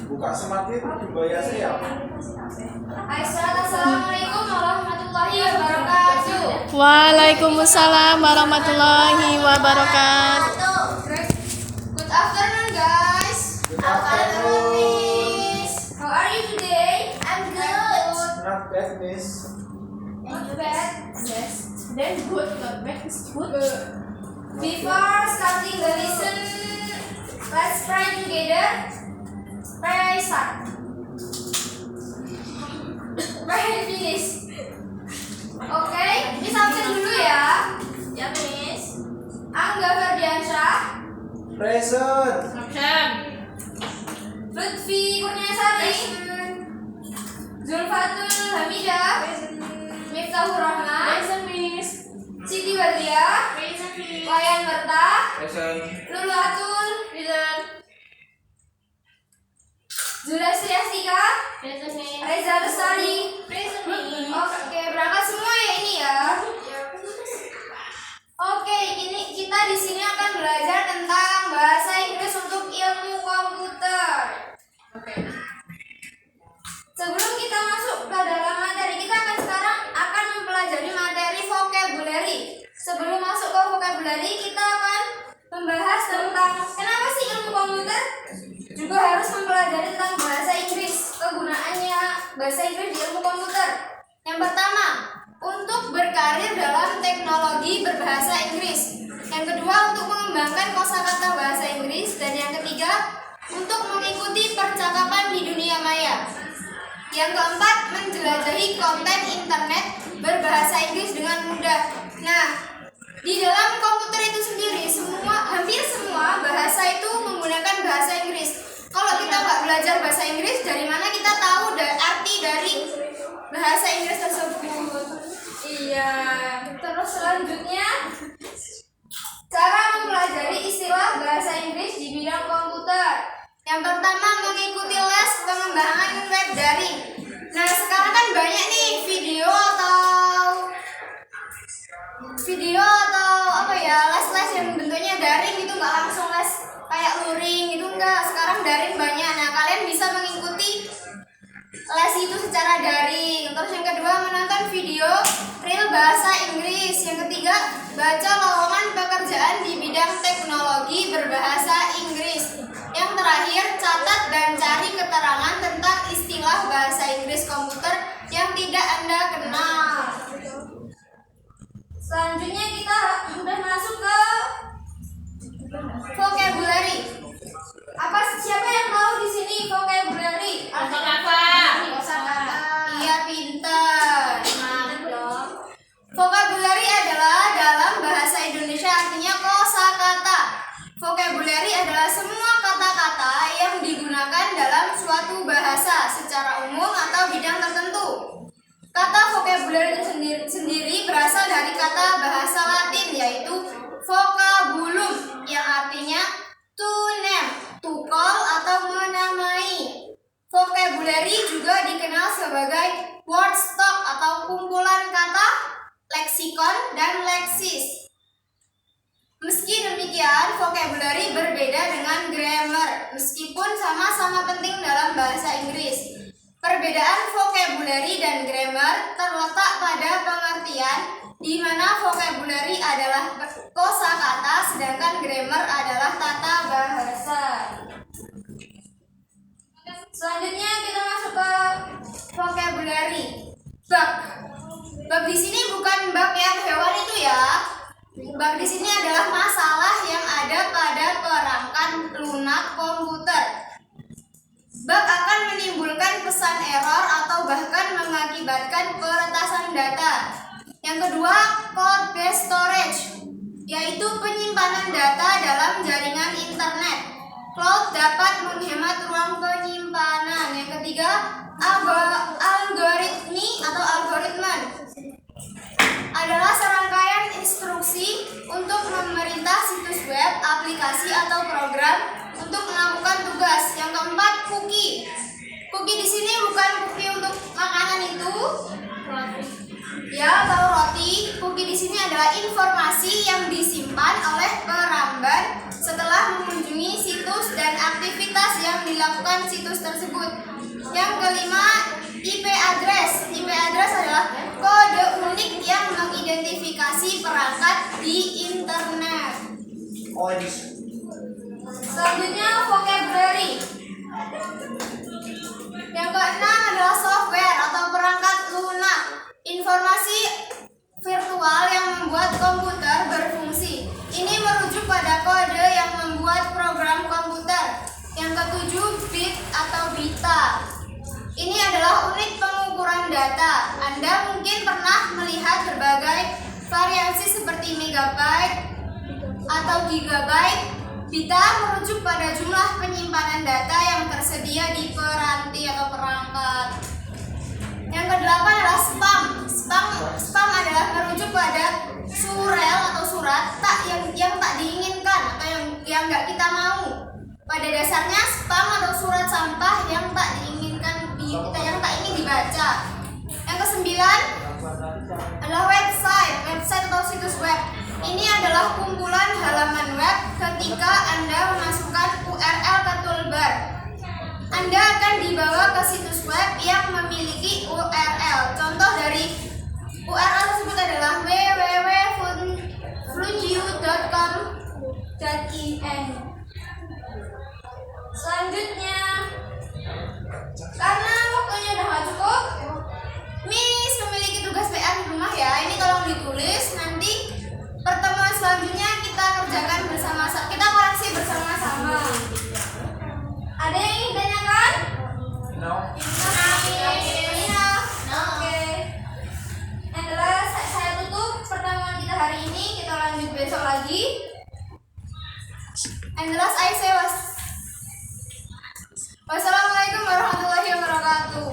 Buka smart itu dibayar saya. Assalamualaikum warahmatullahi wabarakatuh. Waalaikumsalam warahmatullahi wabarakatuh. Good afternoon, guys. Good afternoon. Miss. How are you today? I'm good. Not bad, Miss. Not bad. Yes. Then good, not bad is good. Before starting the lesson, let's pray together. Pray start. Pray finish. Oke, Miss absen dulu ya. Ya, Miss. Angga Ferdiansyah. Present. Lutfi Kurniasari. Zulfatul Hamidah. Miftahur Rahman. Siti Badriah. Wayan Merta. Lulatul. Zulastri Astika. Reza Lestari. Oke, berangkat semua ya ini ya. Oke, ini kita di sini akan belajar tentang bahasa Inggris untuk ilmu komputer. Sebelum kita masuk ke dalam materi, kita akan mempelajari materi vocabulary. Sebelum masuk ke vocabulary, kita akan membahas tentang kenapa sih ilmu komputer juga harus mempelajari tentang bahasa Inggris, kegunaannya bahasa Inggris di ilmu komputer. Yang pertama, untuk berkarir dalam teknologi berbahasa Inggris. Yang kedua, untuk mengembangkan kosakata bahasa Inggris. Dan yang ketiga, untuk mengikuti percakapan di dunia maya. Yang keempat, menjelajahi konten internet berbahasa Inggris dengan mudah. Nah, di dalam komputer itu sendiri, hampir semua bahasa itu menggunakan bahasa Inggris. Kalau kita nggak belajar bahasa Inggris, dari mana kita tahu arti dari bahasa Inggris tersebut? Iya. Terus selanjutnya, cara mempelajari istilah bahasa Inggris di bidang komputer. Yang pertama, mengikuti les pengembangan web daring. Nah, sekarang kan banyak nih video atau les-les yang bentuknya daring itu, nggak langsung les kayak luring itu, enggak. Sekarang daring banyak. Nah, kalian bisa mengikuti les itu secara daring. Terus yang kedua, menonton video real bahasa Inggris. Yang ketiga, baca lowongan pekerjaan di bidang teknologi berbahasa Inggris. Yang terakhir, catat dan cari keterangan tentang istilah bahasa Inggris komputer yang tidak Anda kenal. Selanjutnya kita sudah masuk ke vocabulary. Siapa yang tahu di sini vocabulary? Kosakata. Iya, pintar. Vocabulary adalah dalam bahasa Indonesia artinya kosakata. Vocabulary adalah semua kata-kata yang digunakan dalam suatu bahasa secara umum atau bidang tertentu. Kata vocabulary itu sendiri berasal dari kata bahasa Latin yaitu vocabulum yang artinya to name, to call atau menamai. Vocabulary juga dikenal sebagai word stock atau kumpulan kata, leksikon, dan leksis. Meski demikian, vocabulary berbeda dengan grammar, meskipun sama-sama penting dalam bahasa Inggris. Perbedaan vocabulary dan grammar terletak pada pengertian, di mana vocabulary adalah kosakata, sedangkan grammar adalah tata bahasa. Selanjutnya kita masuk ke vocabulary. Bug. Bug di sini bukan bug yang hewan itu ya. Bug di sini adalah masalah yang ada pada perangkat lunak komputer. Bug akan menimbulkan pesan error atau bahkan mengakibatkan peretasan data. Yang kedua, cloud-based storage, yaitu penyimpanan data dalam jaringan internet. Cloud dapat menghemat ruang penyimpanan. Yang ketiga, algoritmi atau algoritmen adalah serangkaian instruksi untuk memerintah situs web, aplikasi, atau program untuk melakukan tugas. Yang keempat, cookie. Cookie di sini bukan cookie untuk makanan itu, ya, atau roti. Cookie di sini adalah informasi yang disimpan oleh peramban setelah mengunjungi situs aktivitas yang dilakukan situs tersebut. Yang kelima, IP address. IP address adalah kode unik yang mengidentifikasi perangkat di internet. Oh ini. Selanjutnya, vocabulary. Yang keenam adalah software atau perangkat lunak, informasi virtual yang membuat komputer berfungsi. Ini merujuk pada kode yang membuat program komputer. Yang ketujuh, bit atau bita. Ini adalah unit pengukuran data. Anda mungkin pernah melihat berbagai variasi seperti megabyte atau gigabyte. Bita merujuk pada jumlah penyimpanan data yang tersedia di peranti atau perangkat. Yang kedelapan adalah spam. Spam adalah merujuk pada surel atau surat yang tak diinginkan atau yang nggak kita mau. Pada dasarnya spam atau surat sampah yang tak diinginkan yang tak ingin dibaca. Yang kesembilan adalah website atau situs web. Ini adalah kumpulan halaman web ketika Anda memasukkan URL ke toolbar. Anda akan dibawa ke situs web yang memiliki URL. Contoh dari URL tersebut adalah www.flunju.com.in. Selanjutnya, karena waktunya udah gak cukup, Miss memiliki tugas PR di rumah ya. Ini tolong ditulis, nanti pertemuan selanjutnya kita kerjakan bersama-sama, kita koreksi bersama-sama.